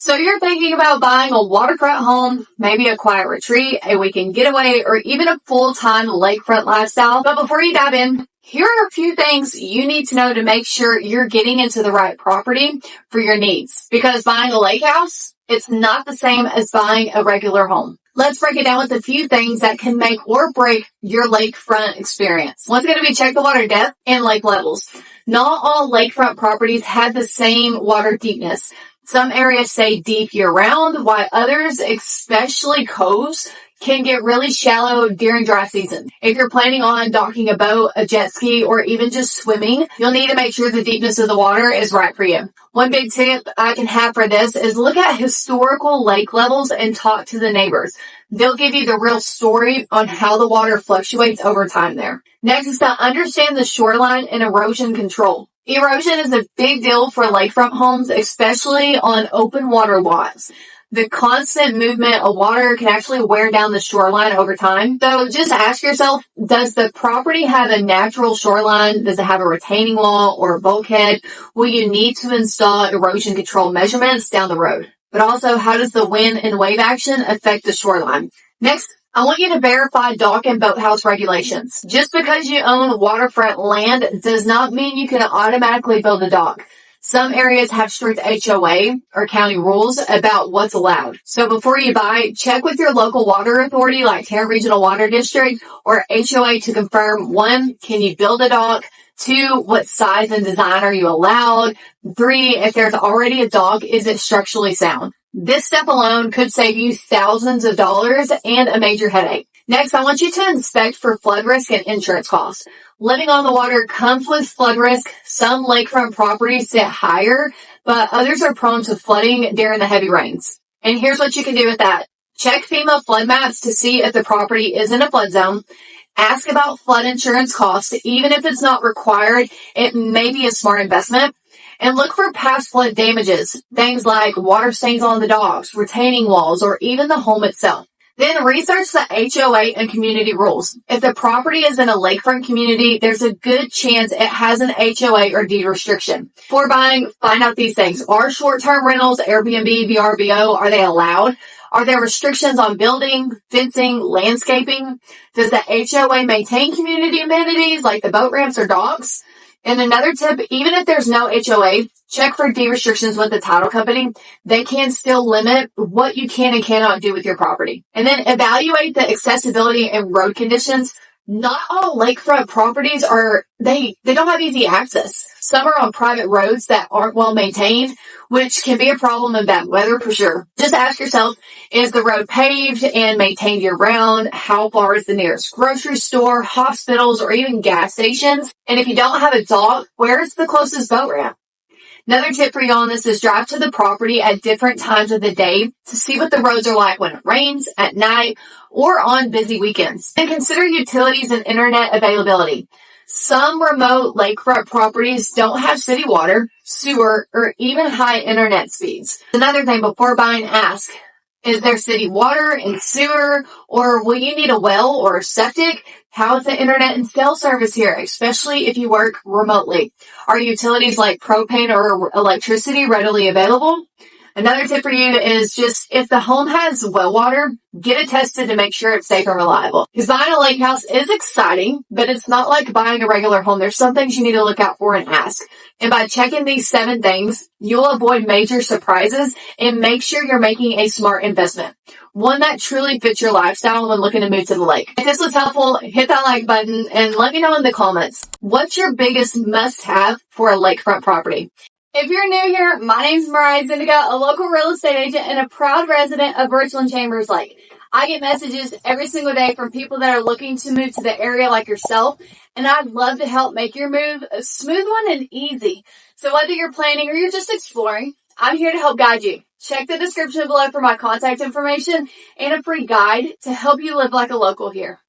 So you're thinking about buying a waterfront home, maybe a quiet retreat, a weekend getaway, or even a full-time lakefront lifestyle. But before you dive in, here are a few things you need to know to make sure you're getting into the right property for your needs. Because buying a lake house, it's not the same as buying a regular home. Let's break it down with a few things that can make or break your lakefront experience. One's going to be check the water depth and lake levels. Not all lakefront properties have the same water deepness. Some areas stay deep year-round, while others, especially coves, can get really shallow during dry season. If you're planning on docking a boat, a jet ski, or even just swimming, you'll need to make sure the deepness of the water is right for you. One big tip I can have for this is look at historical lake levels and talk to the neighbors. They'll give you the real story on how the water fluctuates over time there. Next is to understand the shoreline and erosion control. Erosion is a big deal for lakefront homes, especially on open water lots. The constant movement of water can actually wear down the shoreline over time. So just ask yourself, does the property have a natural shoreline? Does it have a retaining wall or a bulkhead? Will you need to install erosion control measurements down the road? But also, how does the wind and wave action affect the shoreline? Next, I want you to verify dock and boathouse regulations. Just because you own waterfront land does not mean you can automatically build a dock. Some areas have strict HOA or county rules about what's allowed. So before you buy, check with your local water authority like Tarrant Regional Water District or HOA to confirm, 1, can you build a dock? 2, what size and design are you allowed? 3, if there's already a dock, is it structurally sound? This step alone could save you thousands of dollars and a major headache. Next, I want you to inspect for flood risk and insurance costs. Living on the water comes with flood risk. Some lakefront properties sit higher, but others are prone to flooding during the heavy rains. And here's what you can do with that. Check FEMA flood maps to see if the property is in a flood zone. Ask about flood insurance costs. Even if it's not required, it may be a smart investment. And look for past flood damages, things like water stains on the docks, retaining walls, or even the home itself. Then research the HOA and community rules. If the property is in a lakefront community, there's a good chance it has an HOA or deed restriction. Before buying, find out these things. Are short-term rentals, Airbnb, VRBO, are they allowed? Are there restrictions on building, fencing, landscaping? Does the HOA maintain community amenities like the boat ramps or docks? And another tip, even if there's no HOA, check for deed restrictions with the title company. They can still limit what you can and cannot do with your property. And then evaluate the accessibility and road conditions. Not all lakefront properties they don't have easy access. Some are on private roads that aren't well maintained, which can be a problem in bad weather for sure. Just ask yourself, is the road paved and maintained year round? How far is the nearest grocery store, hospitals, or even gas stations? And if you don't have a dock, where is the closest boat ramp? Another tip for you on this is drive to the property at different times of the day to see what the roads are like when it rains, at night, or on busy weekends. And consider utilities and internet availability. Some remote lakefront properties don't have city water, sewer, or even high internet speeds. Another thing, before buying, ask, is there city water and sewer, or will you need a well or a septic? How is the internet and cell service here, especially if you work remotely? Are utilities like propane or electricity readily available? Another tip for you is just, if the home has well water, get it tested to make sure it's safe and reliable. Because buying a lake house is exciting, but it's not like buying a regular home. There's some things you need to look out for and ask. And by checking these 7 things, you'll avoid major surprises and make sure you're making a smart investment. One that truly fits your lifestyle when looking to move to the lake. If this was helpful, hit that like button and let me know in the comments. What's your biggest must-have for a lakefront property? If you're new here, my name is Miriah Zuniga, a local real estate agent and a proud resident of Richland Chambers Lake. I get messages every single day from people that are looking to move to the area like yourself, and I'd love to help make your move a smooth one and easy. So whether you're planning or you're just exploring, I'm here to help guide you. Check the description below for my contact information and a free guide to help you live like a local here.